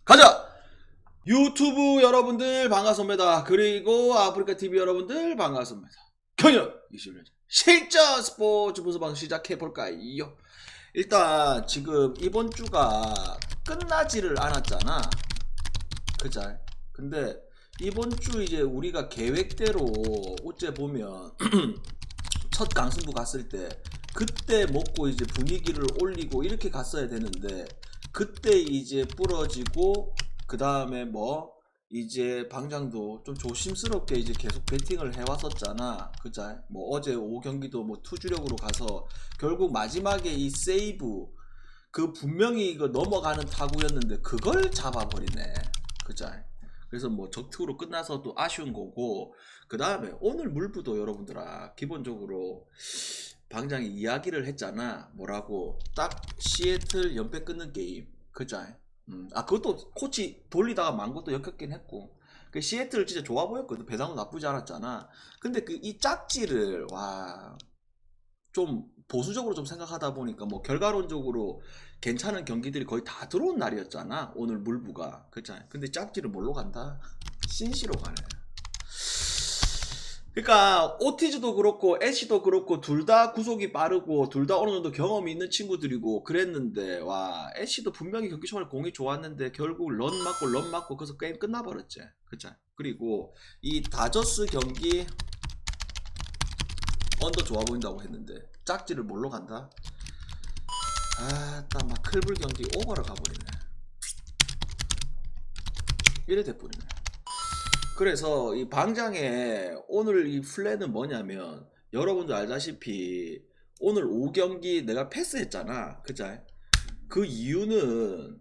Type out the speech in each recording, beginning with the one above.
가자! 유튜브 여러분들 반갑습니다. 그리고 아프리카TV 여러분들 반갑습니다. 경연 21년 실전 스포츠 분석 방송 시작해볼까요? 일단 지금 이번 주가 끝나지를 않았잖아. 그자? 근데 이번 주 이제 우리가 계획대로 어째 보면 첫 강승부 갔을 때 그때 먹고 이제 분위기를 올리고 이렇게 갔어야 되는데 그때 이제 부러지고 그 다음에 뭐 이제 방장도 좀 조심스럽게 이제 계속 배팅을 해왔었잖아. 그자? 뭐 어제 5경기도 뭐 투주력으로 가서 결국 마지막에 이 세이브 그 분명히 이거 넘어가는 타구였는데 그걸 잡아버리네. 그자? 그래서 뭐 적투로 끝나서 또 아쉬운 거고, 그 다음에 오늘 물부도 여러분들아 기본적으로 방장이 이야기를 했잖아. 뭐라고? 딱 시애틀 연패 끊는 게임. 그자? 그것도 코치 돌리다가 만 것도 역겹긴 했고, 그 시애틀 진짜 좋아 보였거든. 배당도 나쁘지 않았잖아. 근데 그 이 짝지를 좀 보수적으로 좀 생각하다 보니까 뭐 결과론적으로 괜찮은 경기들이 거의 다 들어온 날이었잖아. 오늘 물부가. 그렇잖아. 근데 짝지를 뭘로 간다? 신시로 가네. 그러니까 오티즈도 그렇고 애쉬도 그렇고 둘 다 구속이 빠르고 둘 다 어느 정도 경험이 있는 친구들이고 그랬는데, 와, 애쉬도 분명히 경기 초반에 공이 좋았는데 결국 런 맞고 그래서 게임 끝나버렸지. 그쵸? 그리고 이 다저스 경기 언더 좋아 보인다고 했는데 짝지를 뭘로 간다? 딱 막 클불 경기 오버를 가버리네. 이래 돼버리네. 그래서 이 방장의 오늘 이 플랜은 뭐냐면, 여러분들 알다시피 오늘 5경기 내가 패스했잖아. 그자? 그 이유는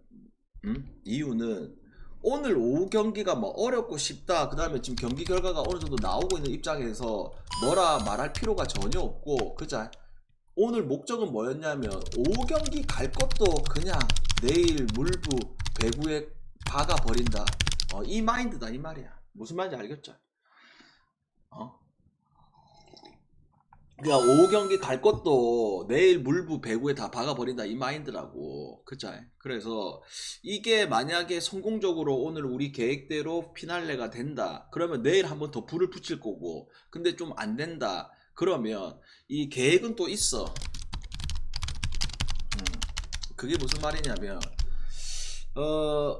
오늘 5경기가 뭐 어렵고 쉽다, 그 다음에 지금 경기 결과가 어느 정도 나오고 있는 입장에서 뭐라 말할 필요가 전혀 없고, 그자? 오늘 목적은 뭐였냐면 5경기 갈 것도 그냥 내일 물부 배구에 박아버린다. 이 마인드다 이 말이야. 무슨 말인지 알겠죠? 어? 그러니까 5경기 갈 것도 내일 물부 배구에 다 박아버린다 이 마인드라고. 그쵸? 그래서 이게 만약에 성공적으로 오늘 우리 계획대로 피날레가 된다 그러면 내일 한번 더 불을 붙일 거고, 근데 좀 안 된다 그러면 이 계획은 또 있어. 그게 무슨 말이냐면,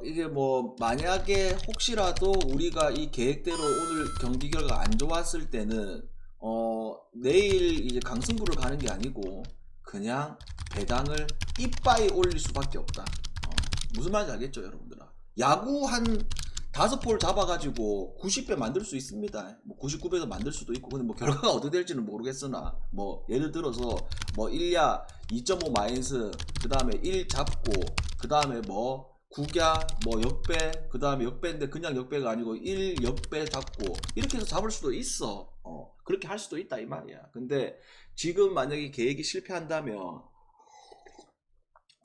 이게 뭐 만약에 혹시라도 우리가 이 계획대로 오늘 경기 결과 안 좋았을 때는 내일 이제 강승부를 가는 게 아니고 그냥 배당을 이빠이 올릴 수밖에 없다. 무슨 말인지 알겠죠 여러분들아? 야구 한 5볼 잡아가지고 90배 만들 수 있습니다. 뭐 99배도 만들 수도 있고, 근데 뭐 결과가 어떻게 될지는 모르겠으나, 뭐 예를 들어서 뭐 1야 2.5 마이너스, 그 다음에 1 잡고, 그 다음에 뭐 9야 뭐 역배, 그 다음에 역배인데 그냥 역배가 아니고 1 역배 잡고, 이렇게 해서 잡을 수도 있어. 그렇게 할 수도 있다 이 말이야. 근데 지금 만약에 계획이 실패한다면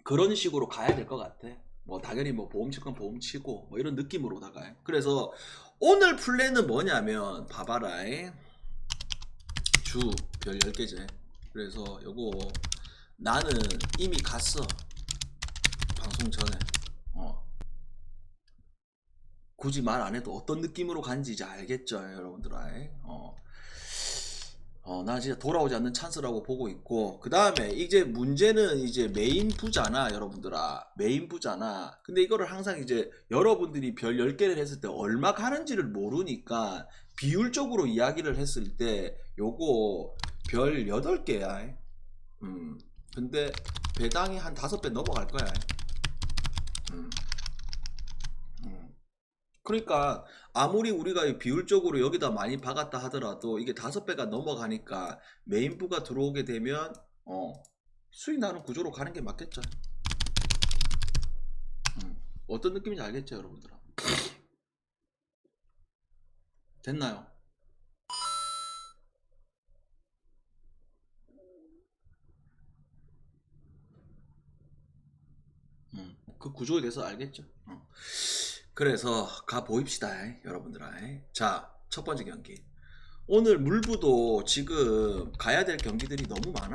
그런 식으로 가야 될 것 같아. 뭐 당연히 뭐 보험 칠 건 보험 치고 뭐 이런 느낌으로다가. 그래서 오늘 플랜은 뭐냐면 봐봐라. 주 별 10개제. 그래서 요거 나는 이미 갔어. 방송 전에. 굳이 말 안 해도 어떤 느낌으로 간지 이제 알겠죠 여러분들아. 나 진짜 돌아오지 않는 찬스라고 보고 있고, 그 다음에 이제 문제는 이제 메인 부잖아 여러분들아. 메인 부잖아. 근데 이거를 항상 이제 여러분들이 별 10개를 했을 때 얼마 가는지를 모르니까 비율적으로 이야기를 했을 때 요거 별 8개야. 근데 배당이 한 5배 넘어갈 거야. 음. 그러니까 아무리 우리가 비율적으로 여기다 많이 박았다 하더라도 이게 5배가 넘어가니까 메인부가 들어오게 되면 수익 나는 구조로 가는 게 맞겠죠. 어떤 느낌인지 알겠죠 여러분들아? 됐나요? 그 구조에 대해서 알겠죠? 그래서 가 보입시다 여러분들아. 자, 첫 번째 경기. 오늘 물부도 지금 가야 될 경기들이 너무 많아.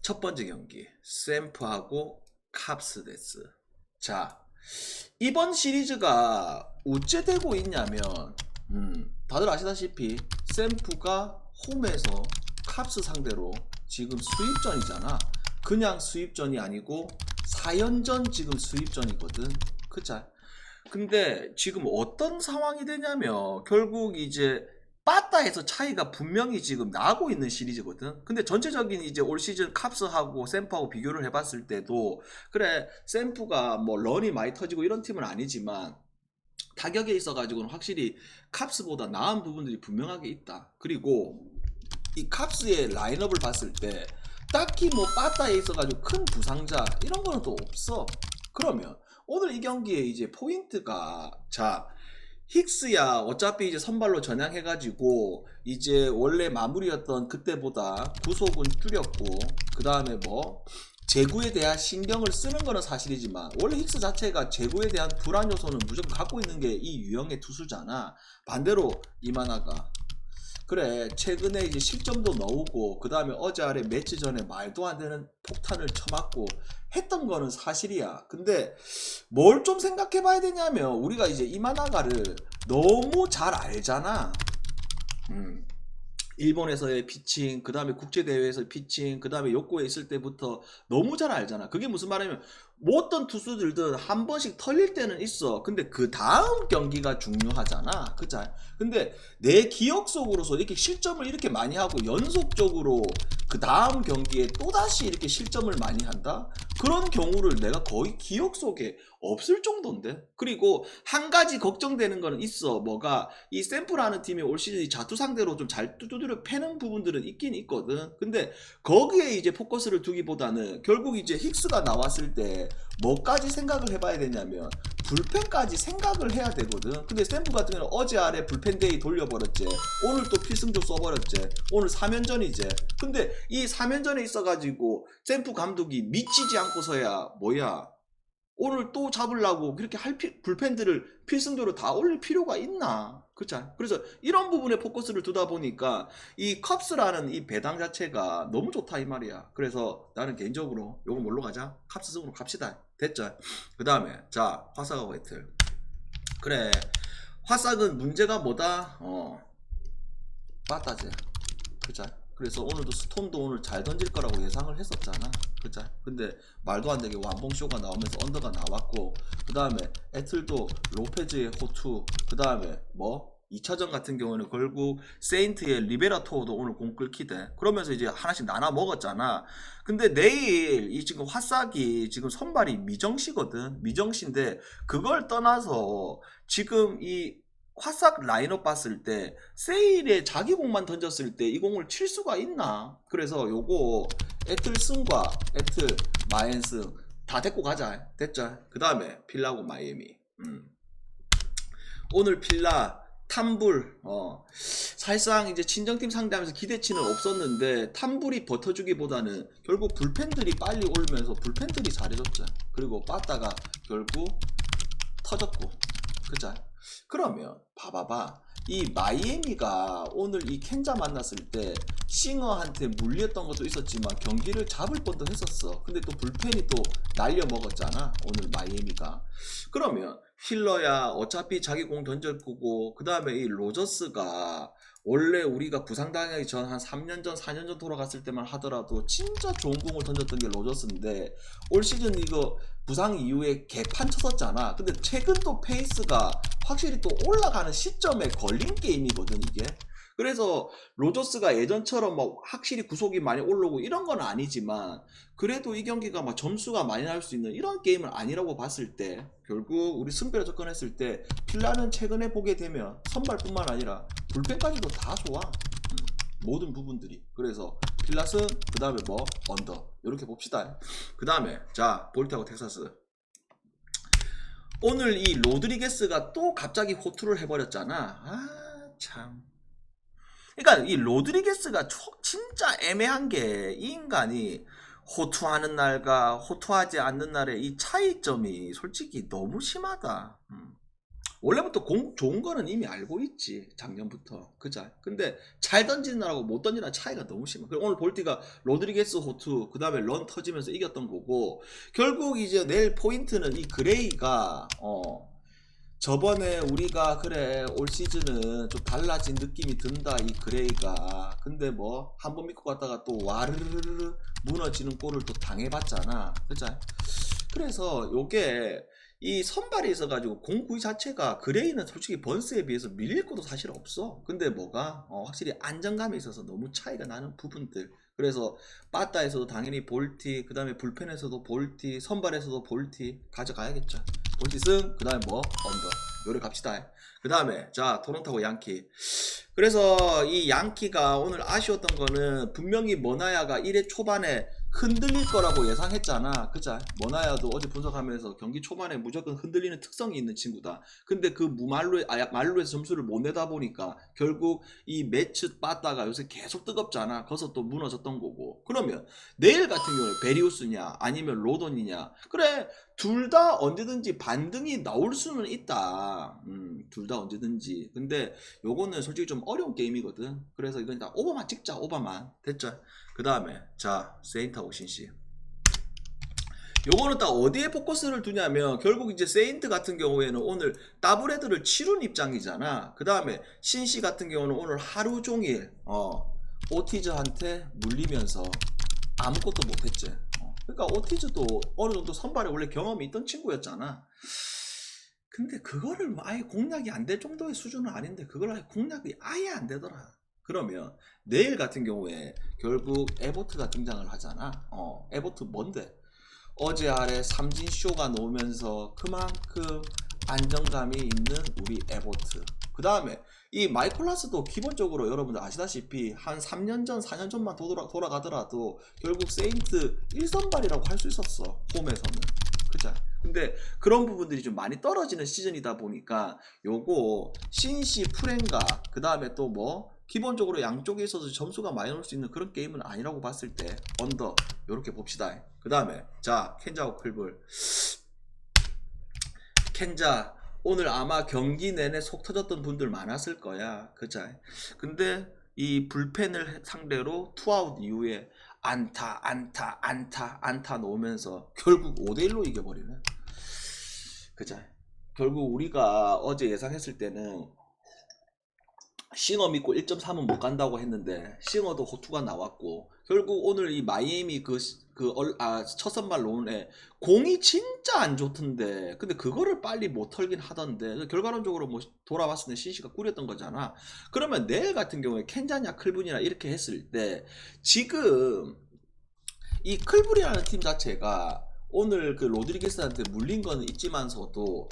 첫 번째 경기 샘프하고 캅스 데스. 자, 이번 시리즈가 어째 되고 있냐면 다들 아시다시피 샘프가 홈에서 캅스 상대로 지금 수입전이잖아. 그냥 수입전이 아니고 4연전 지금 수입전이거든. 그쵸? 근데 지금 어떤 상황이 되냐면 결국 이제 빠따에서 차이가 분명히 지금 나고 있는 시리즈거든. 근데 전체적인 이제 올 시즌 캅스하고 샘프하고 비교를 해봤을 때도 그래 샘프가 뭐 런이 많이 터지고 이런 팀은 아니지만 타격에 있어가지고는 확실히 캅스보다 나은 부분들이 분명하게 있다. 그리고 이 캅스의 라인업을 봤을 때 딱히 뭐 빠따에 있어가지고 큰 부상자 이런 거는 또 없어. 그러면 오늘 이 경기에 이제 포인트가 자 힉스야 어차피 이제 선발로 전향해가지고 이제 원래 마무리였던 그때보다 구속은 줄였고 그 다음에 뭐 제구에 대한 신경을 쓰는 거는 사실이지만 원래 힉스 자체가 제구에 대한 불안 요소는 무조건 갖고 있는 게 이 유형의 투수잖아. 반대로 이만하가 그래 최근에 이제 실점도 넣고 그 다음에 어제 아래 매치 전에 말도 안 되는 폭탄을 쳐맞고 했던 거는 사실이야. 근데 뭘 좀 생각해 봐야 되냐면 우리가 이제 이만하가를 너무 잘 알잖아. 일본에서의 피칭, 그 다음에 국제대회에서 피칭, 그 다음에 욕구에 있을 때부터 너무 잘 알잖아. 그게 무슨 말이냐면 뭐 어떤 투수들든 한 번씩 털릴 때는 있어. 근데 그 다음 경기가 중요하잖아. 그죠? 근데 내 기억 속으로서 이렇게 실점을 이렇게 많이 하고 연속적으로 그 다음 경기에 또다시 이렇게 실점을 많이 한다? 그런 경우를 내가 거의 기억 속에 없을 정도인데? 그리고 한 가지 걱정되는 거는 있어. 뭐가 이 샘플하는 팀이 올 시즌 자투 상대로 좀 잘 두드려 패는 부분들은 있긴 있거든. 근데 거기에 이제 포커스를 두기보다는 결국 이제 힉스가 나왔을 때 뭐까지 생각을 해봐야 되냐면 불펜까지 생각을 해야 되거든. 근데 샘프 같은 경우는 어제 아래 불펜데이 돌려버렸지. 오늘 또 필승조 써버렸지. 오늘 3연전이지. 근데 이 3연전에 있어가지고 샘프 감독이 미치지 않고서야 뭐야 오늘 또 잡으려고 그렇게 할 불펜들을 필승조로 다 올릴 필요가 있나? 그렇죠? 그래서 이런 부분에 포커스를 두다 보니까 이 컵스라는 이 배당 자체가 너무 좋다 이 말이야. 그래서 나는 개인적으로 요거 뭘로 가자? 컵스 승으로 갑시다. 됐죠? 그 다음에 자 화사가 화이트. 그래 화삭은 문제가 뭐다? 빠따지. 그죠? 그래서 오늘도 스톤도 오늘 잘 던질 거라고 예상을 했었잖아. 그죠? 근데 말도 안 되게 완봉쇼가 나오면서 언더가 나왔고 그 다음에 애틀도 로페즈의 호투 그 다음에 뭐 2차전 같은 경우는 결국 세인트의 리베라토도 오늘 공 끌기 돼. 그러면서 이제 하나씩 나눠 먹었잖아. 근데 내일 이 지금 화싹이 지금 선발이 미정시거든. 미정시인데 그걸 떠나서 지금 이 화싹 라인업 봤을 때 세일에 자기 공만 던졌을 때 이 공을 칠 수가 있나? 그래서 요거 애틀슨과 애틀 마엔슨 다 데리고 가자. 됐죠? 그 다음에 필라고 마이애미. 오늘 필라 탐불 사실상 이제 친정팀 상대하면서 기대치는 없었는데 탐불이 버텨주기보다는 결국 불펜들이 빨리 오르면서 불펜들이 잘해줬죠. 그리고 빠따가 결국 터졌고 그죠? 그러면 봐봐봐 이 마이애미가 오늘 이 켄자 만났을 때 싱어한테 물렸던 것도 있었지만 경기를 잡을 뻔도 했었어. 근데 또 불펜이 또 날려 먹었잖아 오늘 마이애미가. 그러면 힐러야 어차피 자기 공 던질 거고 그 다음에 이 로저스가 원래 우리가 부상당하기 전 한 3년 전 4년 전 돌아갔을 때만 하더라도 진짜 좋은 공을 던졌던 게 로저스인데 올 시즌 이거 부상 이후에 개판 쳤었잖아. 근데 최근 또 페이스가 확실히 또 올라가는 시점에 걸린 게임이거든 이게. 그래서 로저스가 예전처럼 막 확실히 구속이 많이 올라오고 이런 건 아니지만 그래도 이 경기가 막 점수가 많이 날 수 있는 이런 게임은 아니라고 봤을 때 결국 우리 승패를 접근했을 때 필라는 최근에 보게 되면 선발뿐만 아니라 불펜까지도 다 좋아. 모든 부분들이. 그래서 필라슨 그 다음에 뭐 언더 이렇게 봅시다. 그 다음에 자 볼트하고 텍사스. 오늘 이 로드리게스가 또 갑자기 호투를 해버렸잖아. 아 참. 그러니까 이 로드리게스가 진짜 애매한 게 이 인간이 호투하는 날과 호투하지 않는 날의 이 차이점이 솔직히 너무 심하다. 원래부터 공 좋은 거는 이미 알고 있지, 작년부터. 그자. 근데 잘 던지느라고 못 던지는 차이가 너무 심해. 그리고 오늘 볼티가 로드리게스 호투, 그 다음에 런 터지면서 이겼던 거고, 결국 이제 내일 포인트는 이 그레이가 저번에 우리가 그래 올 시즌은 좀 달라진 느낌이 든다 이 그레이가. 근데 뭐 한 번 믿고 갔다가 또 와르르르 무너지는 꼴을 또 당해봤잖아. 그자. 그래서 요게 이 선발이 있어가지고 공구위 자체가 그레이는 솔직히 번스에 비해서 밀릴 것도 사실 없어. 근데 뭐가 확실히 안정감에 있어서 너무 차이가 나는 부분들. 그래서 빠따에서도 당연히 볼티, 그 다음에 불펜에서도 볼티, 선발에서도 볼티 가져가야겠죠. 볼티 승, 그 다음에 뭐 언더 요래 갑시다. 그 다음에 자 토론토하고 양키. 그래서 이 양키가 오늘 아쉬웠던 거는 분명히 머나야가 1회 초반에 흔들릴 거라고 예상했잖아. 그자? 머나야도 어제 분석하면서 경기 초반에 무조건 흔들리는 특성이 있는 친구다. 근데 그 말루에서 점수를 못 내다 보니까 결국 이 매츠 빠따가 요새 계속 뜨겁잖아. 거기서 또 무너졌던 거고. 그러면 내일 같은 경우에 베리우스냐 아니면 로돈이냐. 그래 둘 다 언제든지 반등이 나올 수는 있다. 둘 다 언제든지. 근데 요거는 솔직히 좀 어려운 게임이거든. 그래서 이건 다 오버만 찍자. 오버만. 됐죠? 그 다음에 자 세인트하고 신시. 요거는 딱 어디에 포커스를 두냐면 결국 이제 세인트 같은 경우에는 오늘 더블헤드를 치른 입장이잖아. 그 다음에 신시 같은 경우는 오늘 하루 종일 오티즈한테 물리면서 아무것도 못했지. 그러니까 오티즈도 어느 정도 선발에 원래 경험이 있던 친구였잖아. 근데 그거를 아예 공략이 안 될 정도의 수준은 아닌데 그걸 아예 공략이 아예 안 되더라. 그러면 내일 같은 경우에 결국 에보트가 등장을 하잖아. 에보트 뭔데? 어제 아래 삼진쇼가 나오면서 그만큼 안정감이 있는 우리 에보트. 그 다음에 이 마이콜라스도 기본적으로 여러분들 아시다시피 한 3년 전, 4년 전만 돌아가더라도 결국 세인트 1선발이라고 할 수 있었어. 홈에서는. 그죠? 근데 그런 부분들이 좀 많이 떨어지는 시즌이다 보니까 요거 신시 프렌가 그 다음에 또 뭐 기본적으로 양쪽에 있어서 점수가 많이 나올 수 있는 그런 게임은 아니라고 봤을 때 언더 요렇게 봅시다. 그 다음에 자 켄자하고 클불. 켄자 오늘 아마 경기 내내 속 터졌던 분들 많았을 거야. 그죠? 근데 이 불펜을 상대로 투아웃 이후에 안타 놓으면서 결국 5대1로 이겨버리는. 그죠? 결국 우리가 어제 예상했을 때는 싱어 믿고 1.3은 못 간다고 했는데 싱어도 호투가 나왔고 결국 오늘 이 마이애미 첫 선발 놓은에 공이 진짜 안 좋던데 근데 그거를 빨리 못 털긴 하던데 결과론적으로 뭐 돌아왔을 때 신시가 꾸렸던 거잖아. 그러면 내일 같은 경우에 켄자냐 클분이나 이렇게 했을 때 지금 이 클불이라는 팀 자체가 오늘 그 로드리게스한테 물린 거는 있지만서도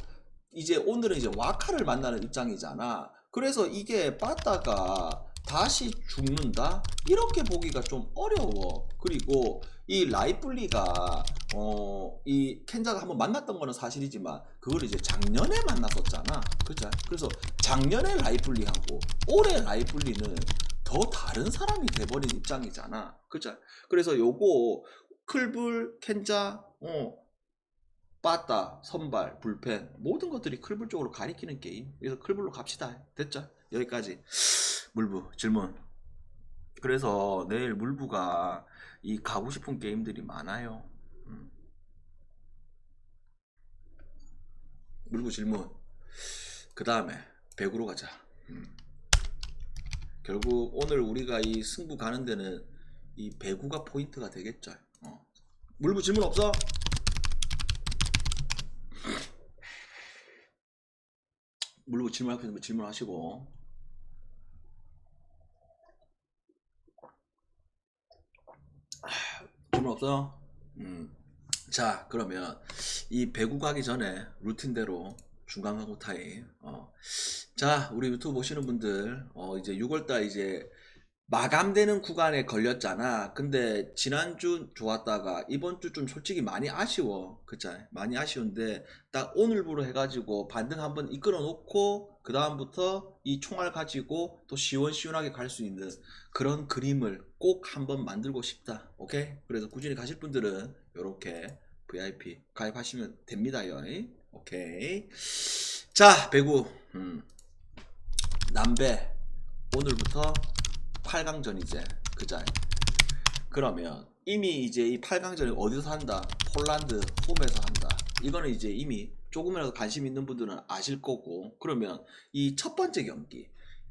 이제 오늘은 이제 와카를 만나는 입장이잖아. 그래서 이게 빠따가 다시 죽는다? 이렇게 보기가 좀 어려워. 그리고 이 라이플리가 이 켄자가 한번 만났던 거는 사실이지만 그걸 이제 작년에 만났었잖아. 그죠? 그래서 작년에 라이플리하고 올해 라이플리는 더 다른 사람이 돼버린 입장이잖아. 그죠? 그래서 요거 클불 켄자 빠따, 선발, 불펜 모든 것들이 클불 쪽으로 가리키는 게임. 그래서 클불로 갑시다. 됐죠? 여기까지. 물부 질문. 그래서 내일 물부가 이 가고 싶은 게임들이 많아요. 물부 질문. 그 다음에 배구로 가자. 결국 오늘 우리가 이 승부 가는 데는 이 배구가 포인트가 되겠죠. 물부 질문 없어? 물부 질문하시고. 질문 없어요? 자 그러면 이 배구 가기 전에 루틴대로 중간 광고 타임. 자 우리 유튜브 보시는 분들 이제 6월달 이제 마감되는 구간에 걸렸잖아. 근데 지난주 좋았다가 이번주 좀 솔직히 많이 아쉬워. 그쵸? 많이 아쉬운데 딱 오늘부로 해가지고 반등 한번 이끌어 놓고 그 다음부터 이 총알 가지고 또 시원시원하게 갈 수 있는 그런 그림을 꼭 한번 만들고 싶다. 오케이? 그래서 꾸준히 가실 분들은 이렇게 VIP 가입하시면 됩니다요. 오케이? 자, 배구 남배 오늘부터 8강전 이제 그자. 그러면 이미 이제 이 8강전이 어디서 한다? 폴란드 홈에서 한다. 이거는 이제 이미 조금이라도 관심 있는 분들은 아실 거고. 그러면 이 첫 번째 경기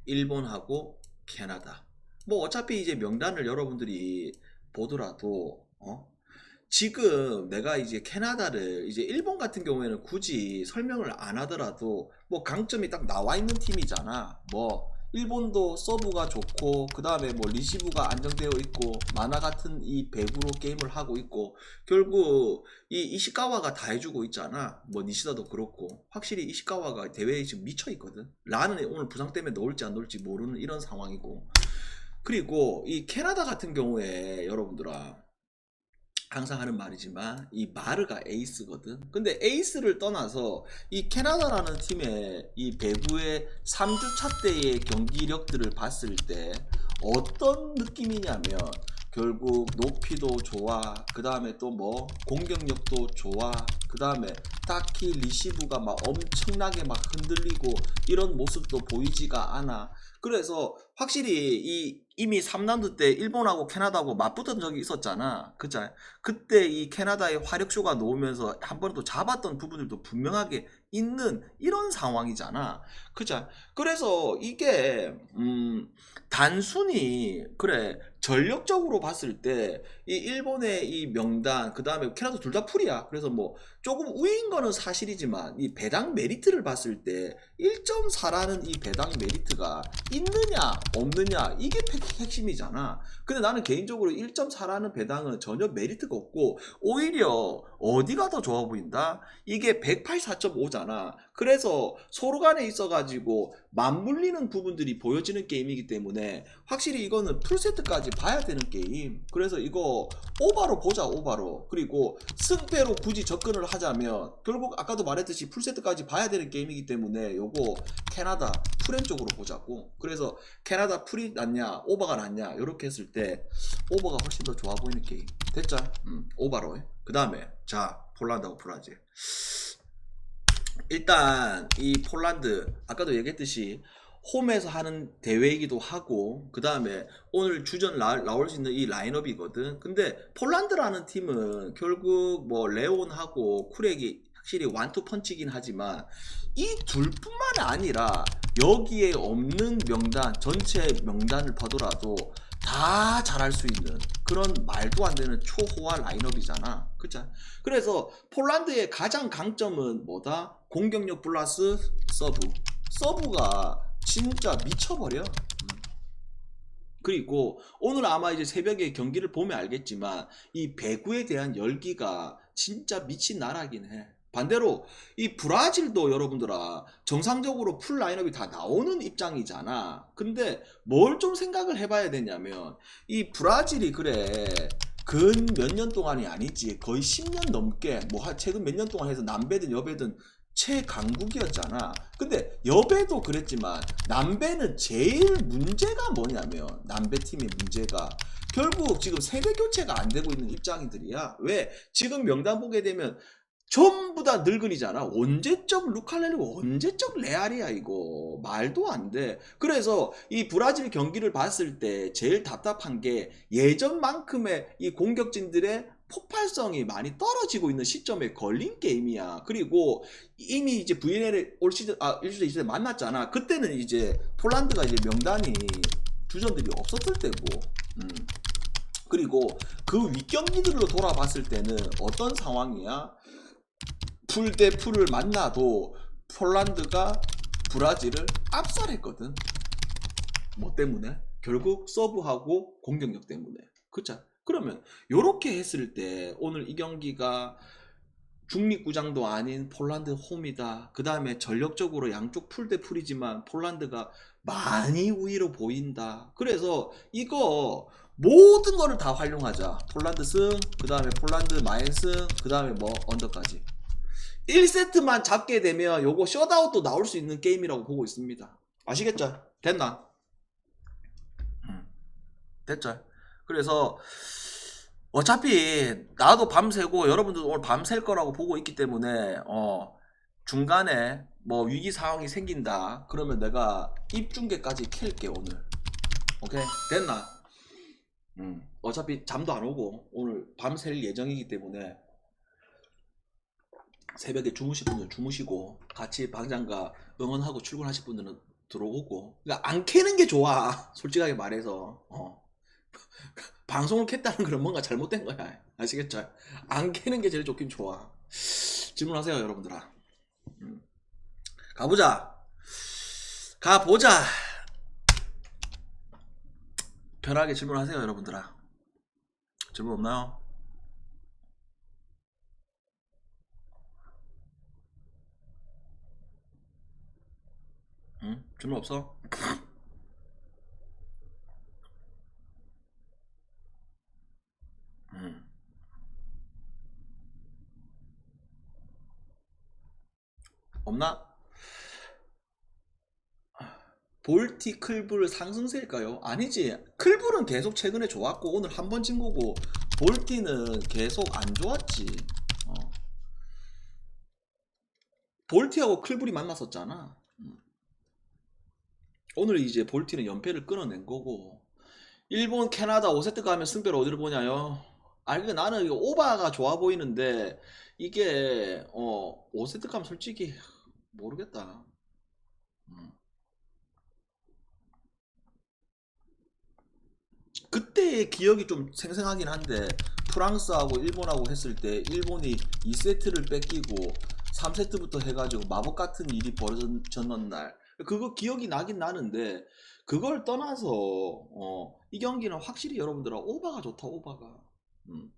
일본하고 캐나다. 뭐 어차피 이제 명단을 여러분들이 보더라도 지금 내가 이제 캐나다를 이제 일본 같은 경우에는 굳이 설명을 안 하더라도 뭐 강점이 딱 나와 있는 팀이잖아. 뭐 일본도 서브가 좋고 그 다음에 뭐 리시브가 안정되어 있고 만화 같은 이 배구로 게임을 하고 있고 결국 이 이시카와가 다 해주고 있잖아. 뭐 니시다도 그렇고 확실히 이시카와가 대회에 지금 미쳐 있거든. 라는 오늘 부상 때문에 넣을지 안 넣을지 모르는 이런 상황이고. 그리고 이 캐나다 같은 경우에 여러분들아 항상 하는 말이지만 이 마르가 에이스거든. 근데 에이스를 떠나서 이 캐나다라는 팀의 이 배구의 3주차 때의 경기력들을 봤을 때 어떤 느낌이냐면 결국 높이도 좋아, 그 다음에 또 뭐 공격력도 좋아, 그 다음에 딱히 리시브가 막 엄청나게 막 흔들리고 이런 모습도 보이지가 않아. 그래서 확실히 이미 3라운드 때 일본하고 캐나다하고 맞붙은 적이 있었잖아. 그죠? 그때 이 캐나다의 화력쇼가 놓으면서 한 번에 또 잡았던 부분들도 분명하게 있는 이런 상황이잖아. 그죠? 그래서 이게 단순히 그래 전력적으로 봤을 때 이 일본의 이 명단 그 다음에 캐나다 둘 다 풀이야. 그래서 뭐 조금 우위인 거는 사실이지만 이 배당 메리트를 봤을 때 1.4라는 이 배당 메리트가 있느냐 없느냐 이게 핵심이잖아. 근데 나는 개인적으로 1.4라는 배당은 전혀 메리트가 없고 오히려 어디가 더 좋아 보인다? 이게 184.5잖아. 그래서 서로 간에 있어가지고 맞물리는 부분들이 보여지는 게임이기 때문에 확실히 이거는 풀세트까지 봐야 되는 게임. 그래서 이거 오바로 보자, 오바로. 그리고 승패로 굳이 접근을 하자면 결국 아까도 말했듯이 풀세트까지 봐야 되는 게임이기 때문에 요거 캐나다 풀엔 쪽으로 보자고. 그래서 캐나다 풀이 낫냐 오바가 낫냐 이렇게 했을 때 오버가 훨씬 더 좋아 보이는 게임. 됐죠? 오바로. 그 다음에 자 폴란드하고 브라질. 일단 이 폴란드 아까도 얘기했듯이 홈에서 하는 대회이기도 하고 그 다음에 오늘 주전 나올 수 있는 이 라인업이거든. 근데 폴란드라는 팀은 결국 뭐 레온하고 쿠렉이 확실히 완투 펀치긴 하지만 이 둘뿐만이 아니라 여기에 없는 명단 전체 명단을 봐더라도 다 잘할 수 있는 그런 말도 안 되는 초호화 라인업이잖아. 그쵸? 그래서 폴란드의 가장 강점은 뭐다? 공격력 플러스 서브. 서브가 진짜 미쳐버려. 그리고 오늘 아마 이제 새벽에 경기를 보면 알겠지만 이 배구에 대한 열기가 진짜 미친 나라긴 해. 반대로 이 브라질도 여러분들아 정상적으로 풀 라인업이 다 나오는 입장이잖아. 근데 뭘 좀 생각을 해봐야 되냐면 이 브라질이 그래 근 몇 년 동안이 아니지 거의 10년 넘게 뭐 최근 몇 년 동안 해서 남배든 여배든 최강국이었잖아. 근데 여배도 그랬지만 남배는 제일 문제가 뭐냐면 남배팀의 문제가 결국 지금 세대 교체가 안 되고 있는 입장이들이야. 왜? 지금 명단 보게 되면 전부 다 늙은이잖아. 언제적 루칼렐리고 언제적 레알이야 이거. 말도 안 돼. 그래서 이 브라질 경기를 봤을 때 제일 답답한 게 예전만큼의 이 공격진들의 폭발성이 많이 떨어지고 있는 시점에 걸린 게임이야. 그리고 이미 이제 VNL을 올 시즌 1주전 2주전 만났잖아. 그때는 이제 폴란드가 이제 명단이 주전들이 없었을 때고. 그리고 그 윗경기들로 돌아봤을 때는 어떤 상황이야? 풀 대 풀을 만나도 폴란드가 브라질을 압살했거든. 뭐 때문에? 결국 서브하고 공격력 때문에. 그쵸? 그러면 요렇게 했을 때 오늘 이 경기가 중립구장도 아닌 폴란드 홈이다. 그 다음에 전력적으로 양쪽 풀 대 풀이지만 폴란드가 많이 우위로 보인다. 그래서 이거 모든 거를 다 활용하자. 폴란드 승, 그 다음에 폴란드 마인 승, 그 다음에 뭐 언더까지. 1세트만 잡게 되면 요거 셧아웃도 나올 수 있는 게임이라고 보고 있습니다. 아시겠죠? 됐나? 됐죠? 그래서 어차피 나도 밤새고 여러분들도 오늘 밤샐 거라고 보고 있기 때문에 중간에 뭐 위기 상황이 생긴다. 그러면 내가 입중계까지 킬게 오늘. 오케이 됐나? 어차피 잠도 안 오고 오늘 밤샐 예정이기 때문에 새벽에 주무실 분들 주무시고 같이 방장과 응원하고 출근하실 분들은 들어오고. 그러니까 안 캐는 게 좋아. 솔직하게 말해서. 방송을 켰다는 건 뭔가 잘못된 거야. 아시겠죠? 안 캐는 게 제일 좋긴 좋아. 질문하세요 여러분들아. 가보자. 가보자. 편하게 질문하세요 여러분들아. 질문 없나요? 응? 질문 없어? 음. 없나? 볼티 클불 상승세일까요? 아니지. 클불은 계속 최근에 좋았고 오늘 한 번 진 거고 볼티는 계속 안 좋았지. 어. 볼티하고 클불이 만났었잖아. 오늘 이제 볼티는 연패를 끊어낸 거고. 일본, 캐나다 5세트 가면 승패를 어디로 보냐요? 아니 나는 이거 오바가 좋아 보이는데 이게 5세트 가면 솔직히 모르겠다. 음. 그때의 기억이 좀 생생하긴 한데 프랑스하고 일본하고 했을 때 일본이 2세트를 뺏기고 3세트부터 해가지고 마법 같은 일이 벌어졌는 날 그거 기억이 나긴 나는데 그걸 떠나서 이 경기는 확실히 여러분들아 오바가 좋다 오바가. 음.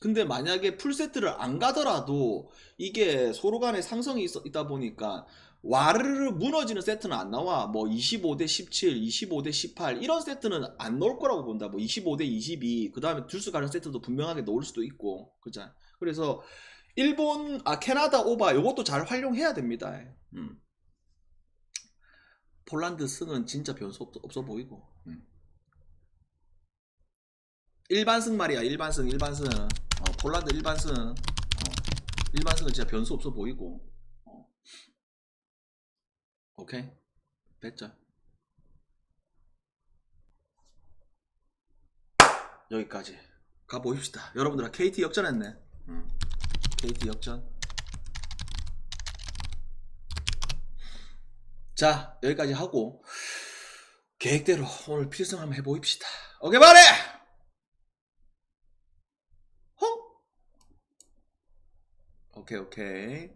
근데 만약에 풀세트를 안 가더라도 이게 서로 간에 상성이 있다 보니까 와르르 무너지는 세트는 안 나와. 뭐 25대 17, 25대 18 이런 세트는 안 나올 거라고 본다. 뭐 25대 22, 그 다음에 듀스 가는 세트도 분명하게 나올 수도 있고. 그죠? 그래서 캐나다 오바 요것도 잘 활용해야 됩니다. 폴란드 승은 진짜 변수 없어 보이고. 일반승 말이야. 일반승. 폴란드 일반승. 일반승은 진짜 변수 없어 보이고. 오케이. 됐죠. 여기까지 가보십시다. 여러분들아 KT 역전했네. KT 역전. 자 여기까지 하고 계획대로 오늘 필승 한번 해보입시다. 오케이 말해. 오케이.